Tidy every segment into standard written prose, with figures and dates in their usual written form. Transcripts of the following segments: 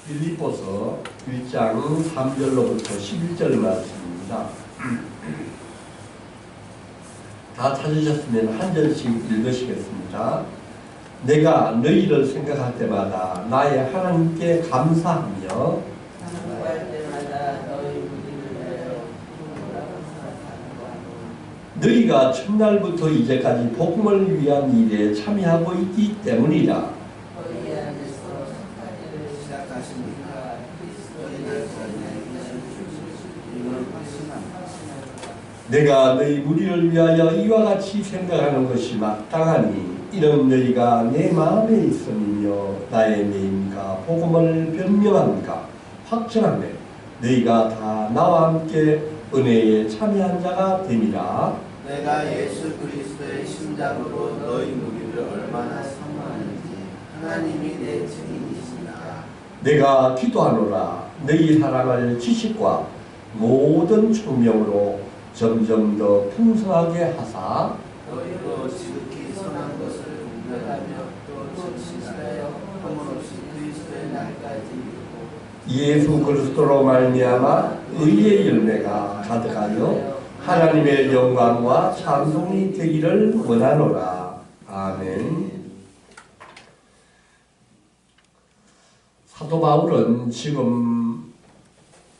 빌립보서 1장 3절로부터 11절 말씀입니다. 다 찾으셨으면 한 절씩 읽으시겠습니다. 내가 너희를 생각할 때마다 나의 하나님께 감사하며 너희가 첫날부터 이제까지 복음을 위한 일에 참여하고 있기 때문이다. 내가 너희 무리를 위하여 이와 같이 생각하는 것이 마땅하니 이런 너희가 내 마음에 있음이며 나의 내임과 복음을 변명함과 확정하며 너희가 다 나와 함께 은혜에 참여한 자가 됨이라. 내가 예수 그리스도의 심장으로 너희 무리를 얼마나 사모하는지 하나님이 내 증인이시니라. 내가 기도하노라 너희 사랑을 지식과 모든 총명으로 점점 더 풍성하게 하사 너희로 지극히 선한 것을 분별하며 또 전신하여 허물없이 그리스도의 날까지 예수 그리스도로 말미암아 의의 열매가 가득하여 하나님의 영광과 찬송이 되기를 원하노라. 아멘. 사도 바울은 지금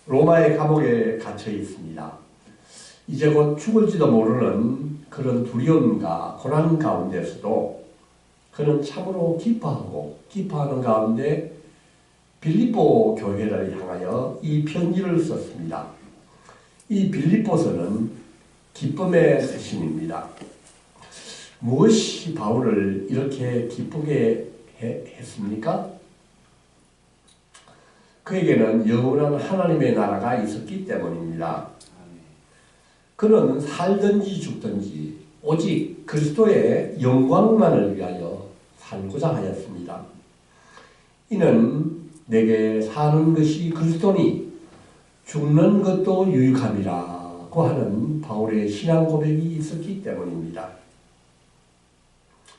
로마의 감옥에 갇혀 있습니다. 이제 곧 죽을지도 모르는 그런 두려움과 고난 가운데서도 그는 참으로 기뻐하는 가운데 빌립보 교회를 향하여 이 편지를 썼습니다. 이 빌립보서는 기쁨의 서신입니다. 무엇이 바울을 이렇게 기쁘게 했습니까? 그에게는 영원한 하나님의 나라가 있었기 때문입니다. 그는 살든지 죽든지 오직 그리스도의 영광만을 위하여 살고자 하였습니다. 이는 내게 사는 것이 그리스도니 죽는 것도 유익함이라고 하는 바울의 신앙 고백이 있었기 때문입니다.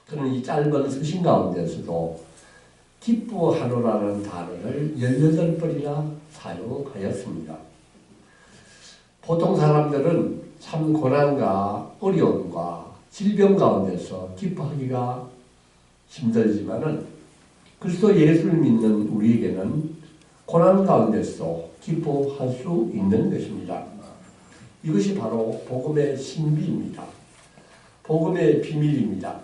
그는 이 짧은 서신 가운데서도 기뻐하노라는 단어를 18번이나 사용하였습니다. 보통 사람들은 참 고난과 어려움과 질병 가운데서 기뻐하기가 힘들지만은 그리스도 예수를 믿는 우리에게는 고난 가운데서 기뻐할 수 있는 것입니다. 이것이 바로 복음의 신비입니다. 복음의 비밀입니다.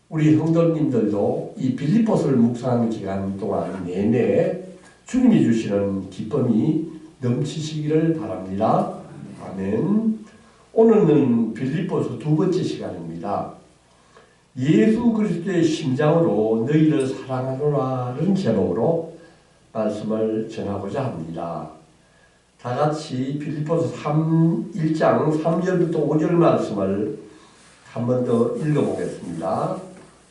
우리 성도님들도 이 빌립보서를 묵상하는 기간 동안 내내 주님이 주시는 기쁨이 넘치시기를 바랍니다. 아멘. 오늘은 빌립보서 2번째 시간입니다. 예수 그리스도의 심장으로 너희를 사랑하노라는 제목으로 말씀을 전하고자 합니다. 다 같이 빌립보서 1장 3절부터 5절 말씀을 한 번 더 읽어보겠습니다.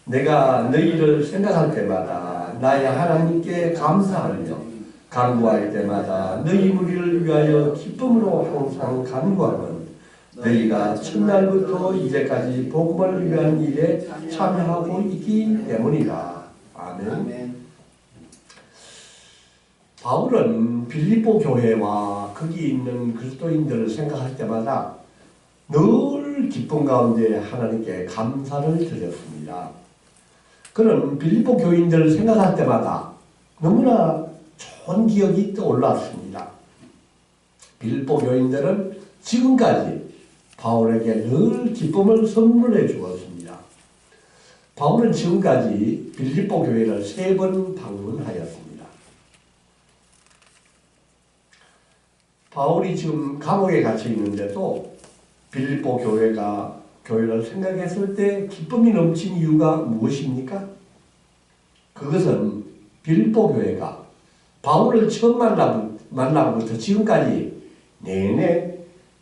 내가 너희를 생각할 때마다 나의 하나님께 감사하며 간구할 때마다 너희 무리를 위하여 기쁨으로 항상 간구하는 너희가 첫날부터 이제까지 복음을 위한 일에 참여하고 있기 때문이다. 아멘. 바울은 빌립보 교회와 거기 있는 그리스도인들을 생각할 때마다 늘 기쁨 가운데 하나님께 감사를 드렸습니다. 그는 빌립보 교인들을 생각할 때마다 너무나 좋은 기억이 떠올랐습니다. 빌립보 교인들은 지금까지 바울에게 늘 기쁨을 선물해 주었습니다. 바울은 지금까지 빌립보 교회를 3번 방문하였습니다. 바울이 지금 감옥에 갇혀 있는데도 빌립보 교회를 생각했을 때 기쁨이 넘친 이유가 무엇입니까? 그것은 빌립보 교회가 바울을 처음 만나고부터 지금까지 내내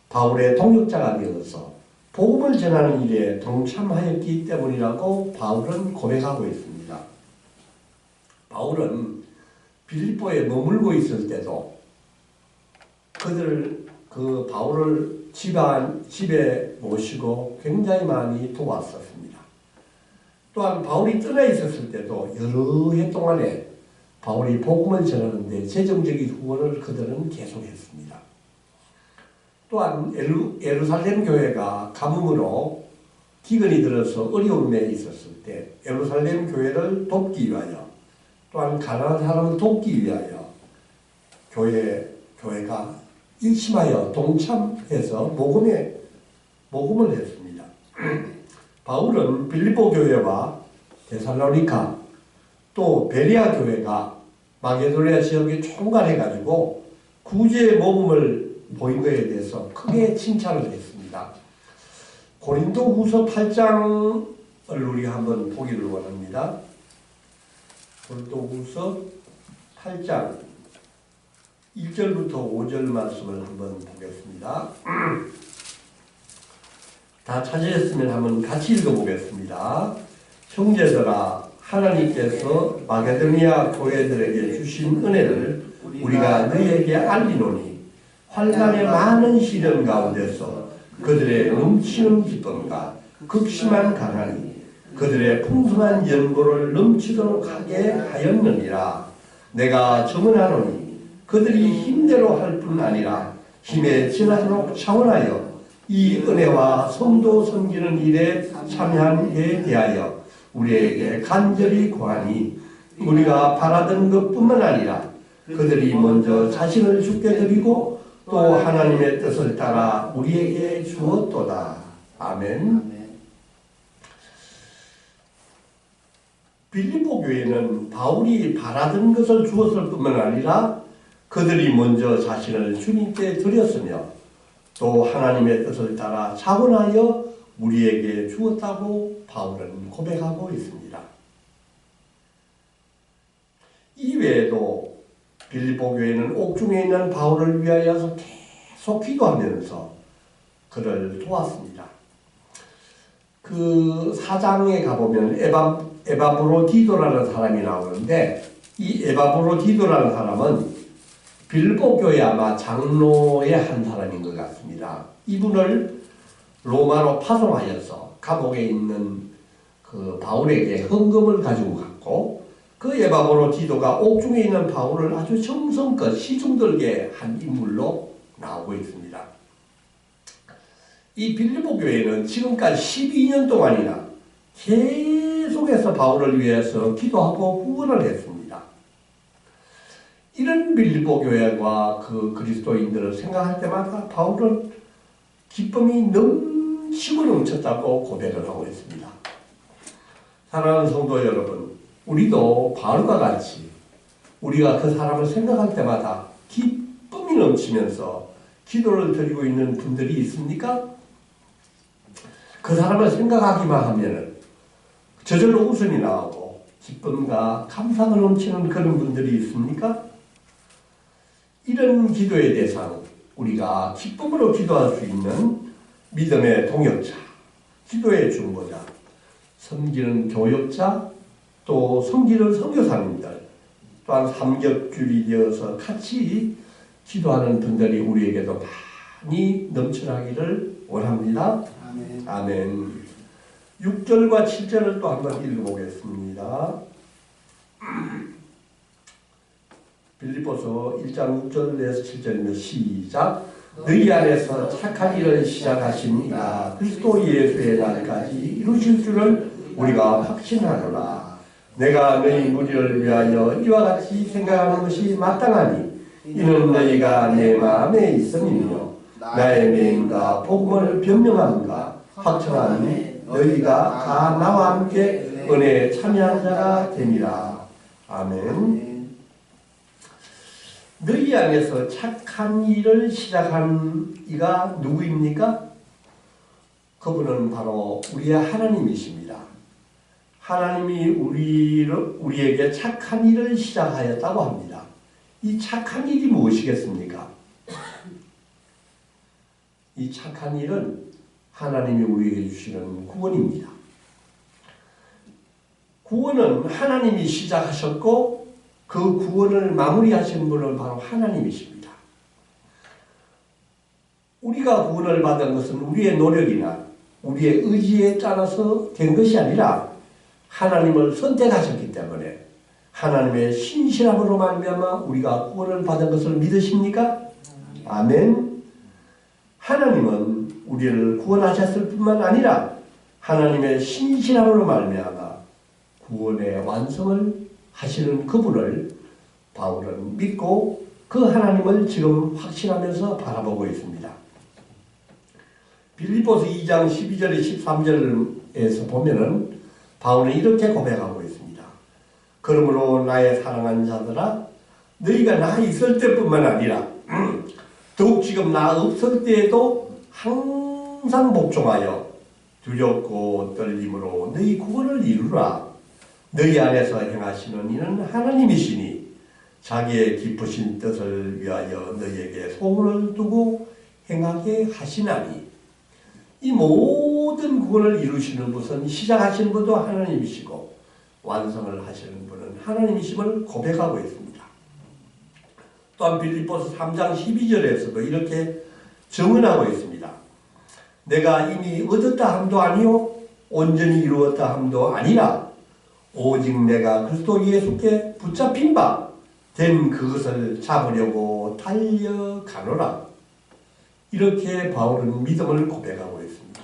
바울의 동역자가 되어서 복음을 전하는 일에 동참하였기 때문이라고 바울은 고백하고 있습니다. 바울은 빌립보에 머물고 있을 때도 바울을 집에 모시고 굉장히 많이 도왔었습니다. 또한 바울이 떠나 있었을 때도 여러 해 동안에 바울이 복음을 전하는데 재정적인 후원을 그들은 계속했습니다. 또한 예루살렘 교회가 가뭄으로 기근이 들어서 어려움에 있었을 때 예루살렘 교회를 돕기 위하여 또한 가난한 사람을 돕기 위하여 교회가 일심하여 동참해서 모금을 했습니다. 바울은 빌립보 교회와 데살로니가 또 베레아 교회가 마게도니아 지역에 총괄해가지고 구제의 모금을 보인 것에 대해서 크게 칭찬을 했습니다. 고린도 후서 8장을 우리가 한번 보기를 원합니다. 고린도 후서 8장 1절부터 5절 말씀을 한번 보겠습니다. 다 찾으셨으면 한번 같이 읽어보겠습니다. 형제들아, 하나님께서 마게도니아 교회들에게 주신 은혜를 우리가 너희에게 알리노니 환난의 많은 시련 가운데서 그들의 넘치는 기쁨과 극심한 가난이 그들의 풍성한 연고를 넘치도록 하게 하였느니라. 내가 증언하노니 그들이 힘대로 할 뿐 아니라 힘에 지나도록 차원하여 이 은혜와 성도 섬기는 일에 참여한 데 대하여 우리에게 간절히 구하니 우리가 바라던 것뿐만 아니라 그들이 먼저 자신을 주께 드리고 또 하나님의 뜻을 따라 우리에게 주었도다. 아멘. 빌립보 교회는 바울이 바라던 것을 주었을 뿐만 아니라 그들이 먼저 자신을 주님께 드렸으며 또 하나님의 뜻을 따라 자원하여 우리에게 주었다고 바울은 고백하고 있습니다. 이외에도 빌립보 교회는 옥중에 있는 바울을 위하여서 계속 기도하면서 그를 도왔습니다. 그 4장에 가보면 에바브로디도라는 사람이 나오는데 이 에바브로디도라는 사람은 빌립보 교회 아마 장로의 한 사람인 것 같습니다. 이분을 로마로 파송하여서 감옥에 있는 그 바울에게 헌금을 가지고 갔고 그 에바브로디도가 옥중에 있는 바울을 아주 정성껏 시중들게 한 인물로 나오고 있습니다. 이 빌립보 교회는 지금까지 12년 동안이나 계속해서 바울을 위해서 기도하고 후원을 했습니다. 이런 빌립보 교회와 그 그리스도인들을 생각할 때마다 바울은 기쁨이 넘치고 넘쳤다고 고백을 하고 있습니다. 사랑하는 성도 여러분, 우리도 바울과 같이 우리가 그 사람을 생각할 때마다 기쁨이 넘치면서 기도를 드리고 있는 분들이 있습니까? 그 사람을 생각하기만 하면 저절로 웃음이 나오고 기쁨과 감사가 넘치는 그런 분들이 있습니까? 이런 기도의 대상, 우리가 기쁨으로 기도할 수 있는 믿음의 동역자, 기도의 중보자, 섬기는 교역자, 또 섬기는 선교사님들, 또한 삼겹줄이 되어서 같이 기도하는 분들이 우리에게도 많이 넘쳐나기를 원합니다. 아멘. 아멘. 6절과 7절을 또 한번 읽어보겠습니다. 빌립보서 1장 6절에서 7절입니다. 시작. 너희 안에서 착한 일을 시작하신 이가 그리스도 예수의 날까지 이루실 줄을 우리가 확신하노라. 내가 너희 무리를 위하여 이와 같이 생각하는 것이 마땅하니 이는 너희가 내 마음에 있음이며 나의 명과 복음을 변명함과 확정하니 너희가 다 나와 함께 은혜에 참여한 자가 됨이라. 아멘. 너희 안에서 착한 일을 시작한 이가 누구입니까? 그분은 바로 우리의 하나님이십니다. 하나님이 우리에게 착한 일을 시작하였다고 합니다. 이 착한 일이 무엇이겠습니까? 이 착한 일은 하나님이 우리에게 주시는 구원입니다. 구원은 하나님이 시작하셨고 그 구원을 마무리하신 분은 바로 하나님이십니다. 우리가 구원을 받은 것은 우리의 노력이나 우리의 의지에 따라서 된 것이 아니라 하나님을 선택하셨기 때문에 하나님의 신실함으로 말미암아 우리가 구원을 받은 것을 믿으십니까? 아멘. 하나님은 우리를 구원하셨을 뿐만 아니라 하나님의 신실함으로 말미암아 구원의 완성을 하시는 그분을 바울은 믿고 그 하나님을 지금 확신하면서 바라보고 있습니다. 빌립보서 2장 12절 13절에서 보면은 바울은 이렇게 고백하고 있습니다. 그러므로 나의 사랑하는 자들아 너희가 나 있을 때뿐만 아니라 더욱 지금 나 없을 때에도 항상 복종하여 두렵고 떨림으로 너희 구원을 이루라. 너희 안에서 행하시는 이는 하나님이시니 자기의 기쁘신 뜻을 위하여 너희에게 소원을 두고 행하게 하시나니. 이 모든 구원을 이루시는 분은 시작하신 분도 하나님이시고 완성을 하시는 분은 하나님이심을 고백하고 있습니다. 또한 빌립보서 3장 12절에서도 이렇게 증언하고 있습니다. 내가 이미 얻었다 함도 아니요 온전히 이루었다 함도 아니라 오직 내가 그리스도 예수께 붙잡힌 바 된 그것을 잡으려고 달려가노라. 이렇게 바울은 믿음을 고백하고 있습니다.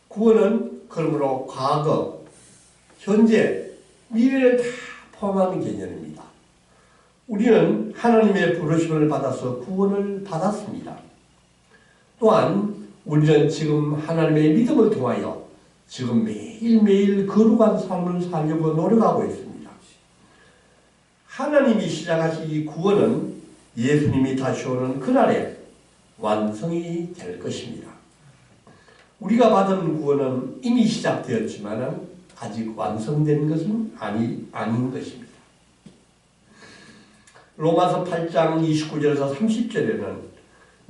구원은 그러므로 과거, 현재, 미래를 다 포함하는 개념입니다. 우리는 하나님의 부르심을 받아서 구원을 받았습니다. 또한 우리는 지금 하나님의 믿음을 통하여 지금 매일매일 거룩한 삶을 살려고 노력하고 있습니다. 하나님이 시작하신 이 구원은 예수님이 다시 오는 그날에 완성이 될 것입니다. 우리가 받은 구원은 이미 시작되었지만 아직 완성된 것은 아닌 것입니다. 로마서 8장 29절에서 30절에는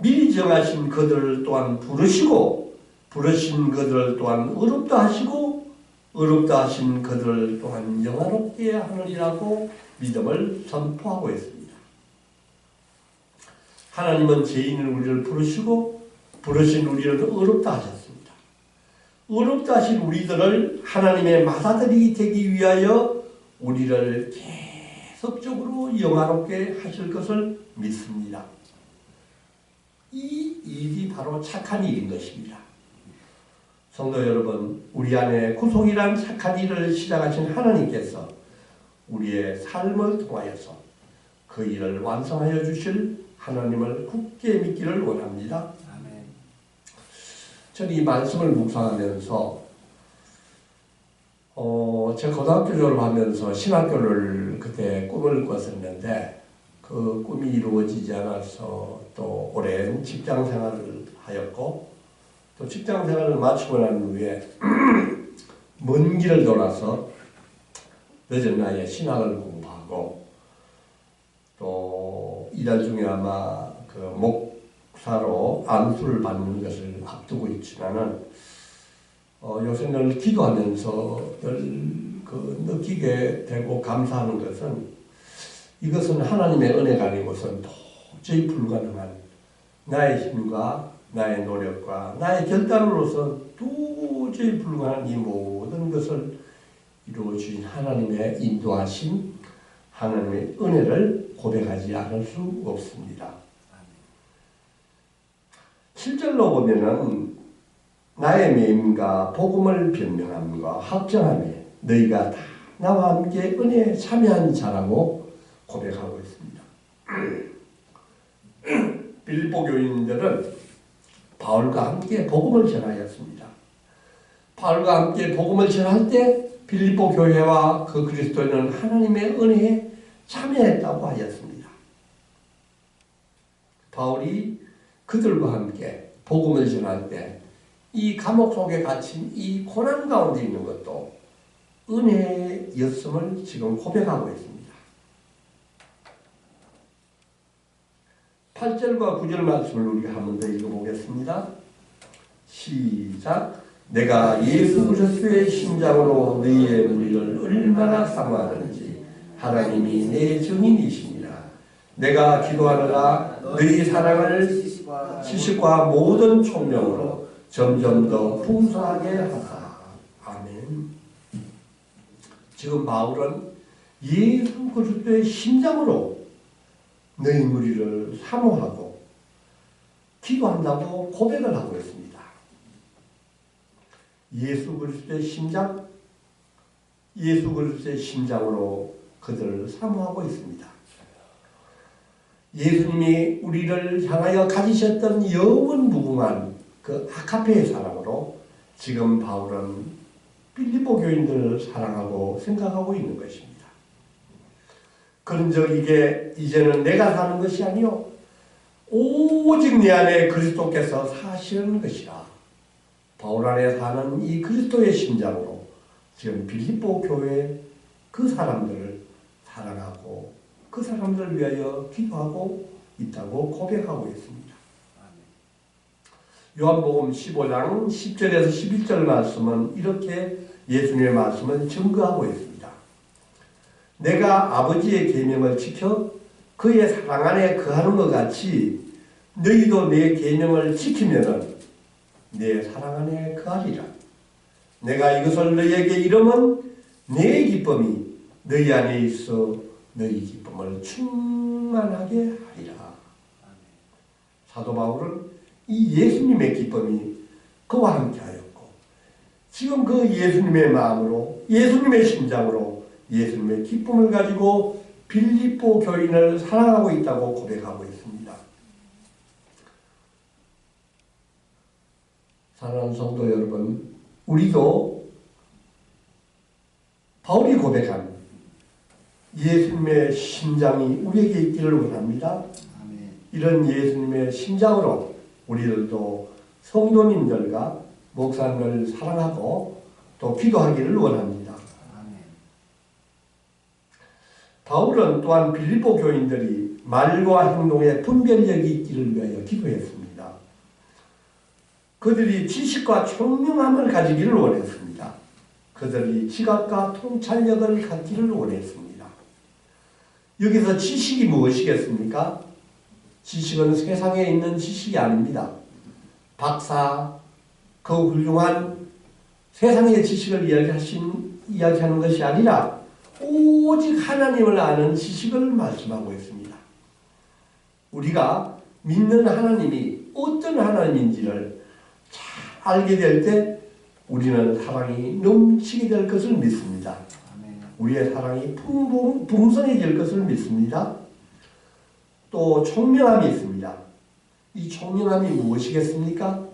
미리 정하신 그들을 또한 부르시고 부르신 그들을 또한 의롭다 하시고 의롭다 하신 그들을 또한 영화롭게 하느니라고 믿음을 선포하고 있습니다. 하나님은 죄인을 우리를 부르시고 부르신 우리를 의롭다 하셨습니다. 의롭다 하신 우리들을 하나님의 맏아들이 되기 위하여 우리를 계속적으로 영화롭게 하실 것을 믿습니다. 이 일이 바로 착한 일인 것입니다. 성도 여러분, 우리 안에 구속이란 착한 일을 시작하신 하나님께서 우리의 삶을 통하여서 그 일을 완성하여 주실 하나님을 굳게 믿기를 원합니다. 아멘. 저는 이 말씀을 묵상하면서 제가 고등학교 졸업하면서 신학교를 그때 꿈을 꿨었는데 그 꿈이 이루어지지 않아서 또 오랜 직장 생활을 하였고 또 직장 생활을 마치고 난 후에 먼 길을 돌아서 늦은 나이에 신학을 공부하고 또 이달 중에 아마 그 목사로 안수를 받는 것을 앞두고 있지만은 요새는 기도하면서 늘 그 느끼게 되고 감사하는 것은 이것은 하나님의 은혜가 아니고선 도저히 불가능한 나의 힘과 나의 노력과 나의 결단으로서 도저히 불가능한 이 모든 것을 이루어주신 하나님의 인도하심, 하나님의 은혜를 고백하지 않을 수 없습니다. 7절로 보면은 나의 매임과 복음을 변명함과 확정하며 너희가 다 나와 함께 은혜에 참여한 자라고 고백하고 있습니다. 빌립보 교인들은 바울과 함께 복음을 전하였습니다. 바울과 함께 복음을 전할 때 빌립보 교회와 그 그리스도인은 하나님의 은혜에 참여했다고 하였습니다. 바울이 그들과 함께 복음을 전할 때 이 감옥 속에 갇힌 이 고난 가운데 있는 것도 은혜였음을 지금 고백하고 있습니다. 8절과 9절 말씀을 우리가 한 번 더 읽어보겠습니다. 시작. 내가 예수 그리스도의 심장으로 너희의 무리를 얼마나 사모하는지 하나님이 내 증인이시니라. 내가 기도하느라 너희 사랑을 지식과 모든 총명으로 점점 더 풍성하게 하사. 아멘. 지금 바울은 예수 그리스도의 심장으로 너희 무리를 사모하고 기도한다고 고백을 하고 있습니다. 예수 그리스도의 심장, 예수 그리스도의 심장으로 그들을 사모하고 있습니다. 예수님이 우리를 향하여 가지셨던 영원 무궁한 그 아카페의 사랑으로 지금 바울은 빌립보 교인들을 사랑하고 생각하고 있는 것입니다. 그런즉 이게 이제는 내가 사는 것이 아니요 오직 내 안에 그리스도께서 사시는 것이라. 바울 안에 사는 이 그리스도의 심장으로 지금 빌립보 교회 그 사람들을 사랑하고 그 사람들을 위하여 기도하고 있다고 고백하고 있습니다. 요한복음 15장 10절에서 11절 말씀은 이렇게 예수님의 말씀은 증거하고 있습니다. 내가 아버지의 계명을 지켜 그의 사랑 안에 거하는 것 같이 너희도 내 계명을 지키면은 내 사랑 안에 거하리라. 내가 이것을 너희에게 이름은 내 기쁨이 너희 안에 있어 너희 기쁨을 충만하게 하리라. 사도 바울은 이 예수님의 기쁨이 그와 함께 하였고 지금 그 예수님의 마음으로 예수님의 심장으로 예수님의 기쁨을 가지고 빌립보 교인을 사랑하고 있다고 고백하고 있습니다. 사랑하는 성도 여러분, 우리도 바울이 고백한 예수님의 심장이 우리에게 있기를 원합니다. 이런 예수님의 심장으로 우리들도 성도님들과 목사님을 사랑하고 또 기도하기를 원합니다. 바울은 또한 빌립보 교인들이 말과 행동에 분별력이 있기를 위하여 기도했습니다. 그들이 지식과 총명함을 가지기를 원했습니다. 그들이 지각과 통찰력을 갖기를 원했습니다. 여기서 지식이 무엇이겠습니까? 지식은 세상에 있는 지식이 아닙니다. 박사, 그 훌륭한 세상의 지식을 이야기하는 것이 아니라 오직 하나님을 아는 지식을 말씀하고 있습니다. 우리가 믿는 하나님이 어떤 하나님인지를 잘 알게 될 때 우리는 사랑이 넘치게 될 것을 믿습니다. 우리의 사랑이 풍성해질 것을 믿습니다. 또 총명함이 있습니다. 이 총명함이 무엇이겠습니까?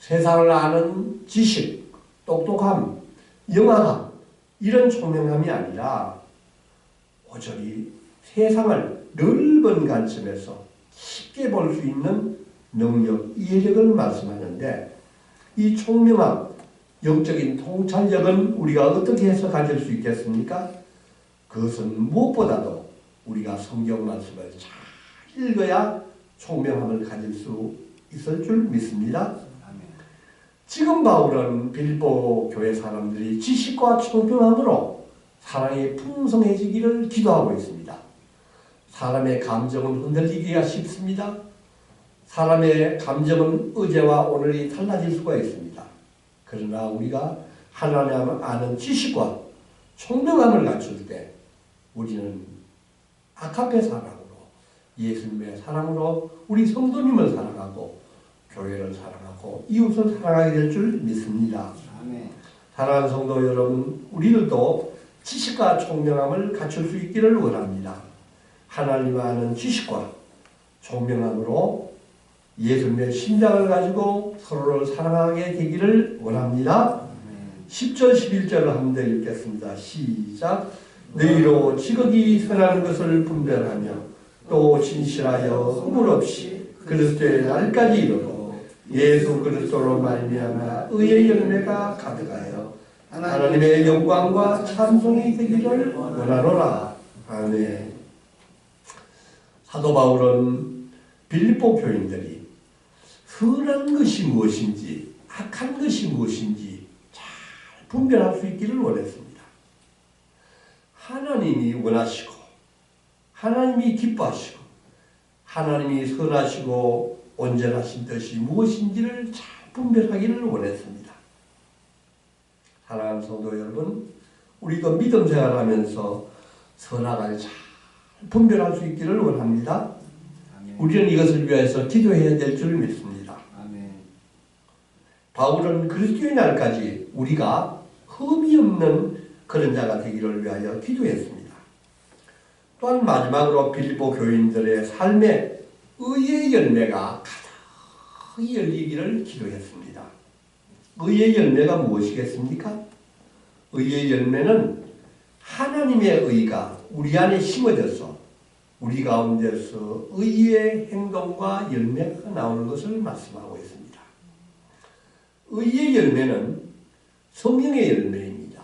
세상을 아는 지식, 똑똑함, 영화함 이런 총명함이 아니라 오저히 세상을 넓은 관점에서 쉽게 볼 수 있는 능력, 이해력을 말씀하는데 이 총명함, 영적인 통찰력은 우리가 어떻게 해서 가질 수 있겠습니까? 그것은 무엇보다도 우리가 성경 말씀을 잘 읽어야 총명함을 가질 수 있을 줄 믿습니다. 지금 바울은 빌립보 교회 사람들이 지식과 총명함으로 사랑이 풍성해지기를 기도하고 있습니다. 사람의 감정은 흔들리기가 쉽습니다. 사람의 감정은 어제와 오늘이 달라질 수가 있습니다. 그러나 우리가 하나님을 아는 지식과 총명함을 갖출 때 우리는 아카페 사랑으로 예수님의 사랑으로 우리 성도님을 사랑하고 교회를 사랑하고 이웃을 사랑하게 될 줄 믿습니다. 사랑하는 성도 여러분, 우리들도 지식과 총명함을 갖출 수 있기를 원합니다. 하나님을 아는 지식과 총명함으로 예수님의 심장을 가지고 서로를 사랑하게 되기를 원합니다. 10절 11절을 한 번 더 읽겠습니다. 시작. 너희로 지극히 선한 것을 분별하며 또 진실하여 허물 없이 그리스도의 날까지 이르고 예수 그리스도로 말미암아 의의 열매가 가득하여 하나님의 영광과 찬송이 되기를 원하노라. 아멘. 사도 바울은 빌립보 교인들이 선한 것이 무엇인지 악한 것이 무엇인지 잘 분별할 수 있기를 원했습니다. 하나님이 원하시고 하나님이 기뻐하시고 하나님이 선하시고 온전하신 뜻이 무엇인지를 잘 분별하기를 원했습니다. 사랑하는 성도 여러분, 우리도 믿음 생활하면서 선악을 잘 분별할 수 있기를 원합니다. 아멘. 우리는 이것을 위해서 기도해야 될 줄 믿습니다. 아멘. 바울은 그리스도의 날까지 우리가 흠이 없는 그런 자가 되기를 위하여 기도했습니다. 또한 마지막으로 빌립보 교인들의 삶에 의의 열매가 가득히 열리기를 기도했습니다. 의의 열매가 무엇이겠습니까? 의의 열매는 하나님의 의가 우리 안에 심어져서 우리 가운데서 의의 행동과 열매가 나오는 것을 말씀하고 있습니다. 의의 열매는 성령의 열매입니다.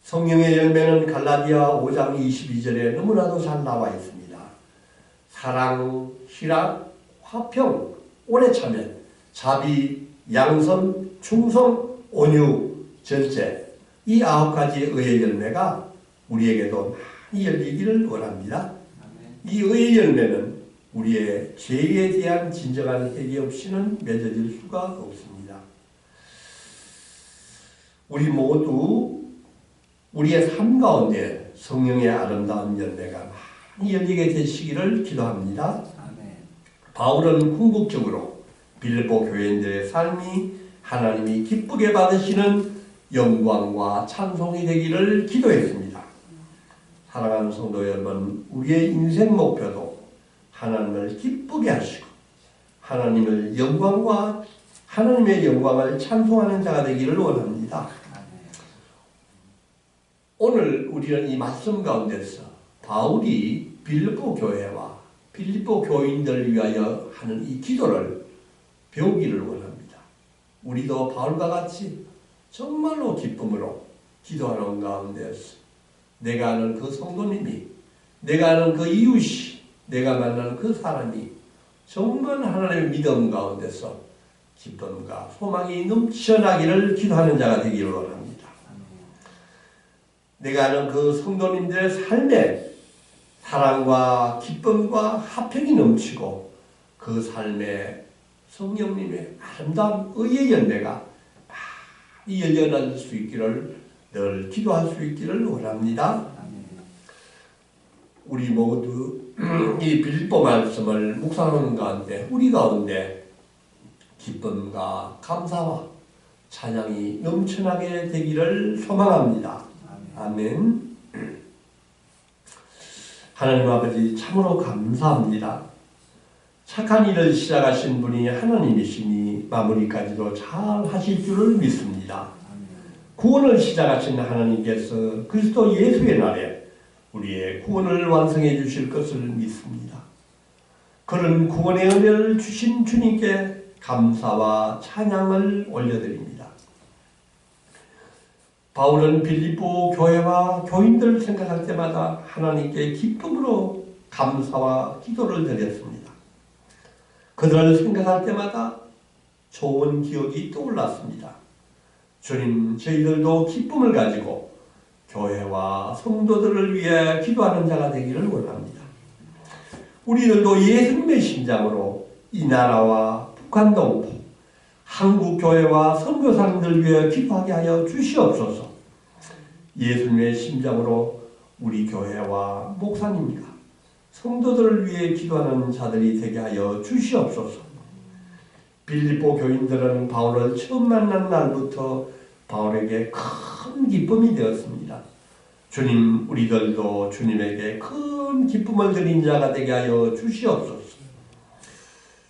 성령의 열매는 갈라디아 5장 22절에 너무나도 잘 나와 있습니다. 사랑, 희락, 화평, 오래 참여, 자비, 양선, 충성, 온유, 절제, 이 9가지 의의 열매가 우리에게도 많이 열리기를 원합니다. 이 의의 열매는 우리의 죄에 대한 진정한 회개 없이는 맺어질 수가 없습니다. 우리 모두 우리의 삶 가운데 성령의 아름다운 열매가 많이 열리게 되시기를 기도합니다. 바울은 궁극적으로 빌립보 교인들의 삶이 하나님이 기쁘게 받으시는 영광과 찬송이 되기를 기도했습니다. 사랑하는 성도 여러분, 우리의 인생 목표도 하나님을 기쁘게 하시고 하나님의 영광을 찬송하는 자가 되기를 원합니다. 오늘 우리는 이 말씀 가운데서 바울이 빌립보 교회와 빌립보 교인들을 위하여 하는 이 기도를 배우기를 원합니다. 우리도 바울과 같이 정말로 기쁨으로 기도하는 가운데서 내가 아는 그 성도님이, 내가 아는 그 이웃이, 내가 만나는 그 사람이 정말 하나님의 믿음 가운데서 기쁨과 소망이 넘쳐나기를 기도하는 자가 되기를 원합니다. 내가 아는 그 성도님들의 삶에 사랑과 기쁨과 화평이 넘치고 그 삶에 성령님의 아름다운 의의 열매가 많이 열려날 수 있기를 늘 기도할 수 있기를 원합니다. 우리 모두 이 빌립보 말씀을 묵상하는 가운데 우리 가운데 기쁨과 감사와 찬양이 넘쳐나게 되기를 소망합니다. 아멘. 하나님 아버지 참으로 감사합니다. 착한 일을 시작하신 분이 하나님이시니 마무리까지도 잘 하실 줄을 믿습니다. 구원을 시작하신 하나님께서 그리스도 예수의 날에 우리의 구원을 완성해 주실 것을 믿습니다. 그런 구원의 은혜를 주신 주님께 감사와 찬양을 올려드립니다. 바울은 빌립보 교회와 교인들을 생각할 때마다 하나님께 기쁨으로 감사와 기도를 드렸습니다. 그들을 생각할 때마다 좋은 기억이 떠올랐습니다. 주님, 저희들도 기쁨을 가지고 교회와 성도들을 위해 기도하는 자가 되기를 원합니다. 우리들도 예수님의 심장으로 이 나라와 북한 동포, 한국 교회와 선교사님들 위해 기도하게 하여 주시옵소서. 예수님의 심장으로 우리 교회와 목사님과 성도들을 위해 기도하는 자들이 되게 하여 주시옵소서. 빌립보 교인들은 바울을 처음 만난 날부터 바울에게 큰 기쁨이 되었습니다. 주님, 우리들도 주님에게 큰 기쁨을 드린 자가 되게 하여 주시옵소서.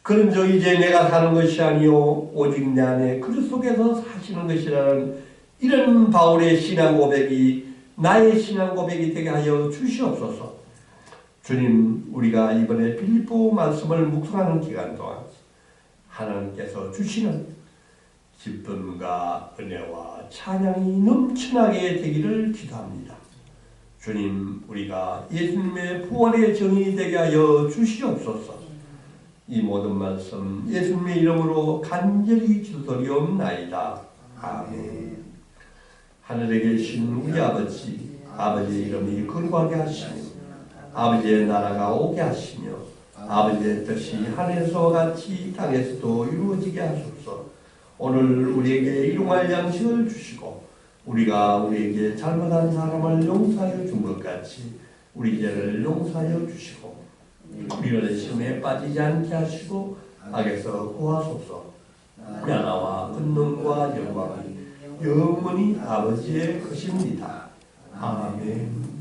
그런저 이제 내가 사는 것이 아니요 오직 내 안에 그리스도 속에서 사시는 것이라는 이런 바울의 신앙 고백이 나의 신앙 고백이 되게 하여 주시옵소서. 주님, 우리가 이번에 빌립보 말씀을 묵상하는 기간 동안 하나님께서 주시는 기쁨과 은혜와 찬양이 넘쳐나게 되기를 기도합니다. 주님, 우리가 예수님의 부활의 정인이 되게 하여 주시옵소서. 이 모든 말씀 예수님의 이름으로 간절히 기도드리옵나이다. 아멘. 하늘에 계신 우리 아버지, 아버지의 이름이 거룩하게 하시며 아버지의 나라가 오게 하시며 아버지의 뜻이 하늘에서와 같이 땅에서도 이루어지게 하소서. 오늘 우리에게 일용할 양식을 주시고 우리가 우리에게 잘못한 사람을 용서하여 준 것 같이 우리 죄를 용서하여 주시고 우리를 시험에 빠지지 않게 하시고 악에서 구하소서. 나라와 권능과 영광이 영원히 아버지의 것입니다. 아멘.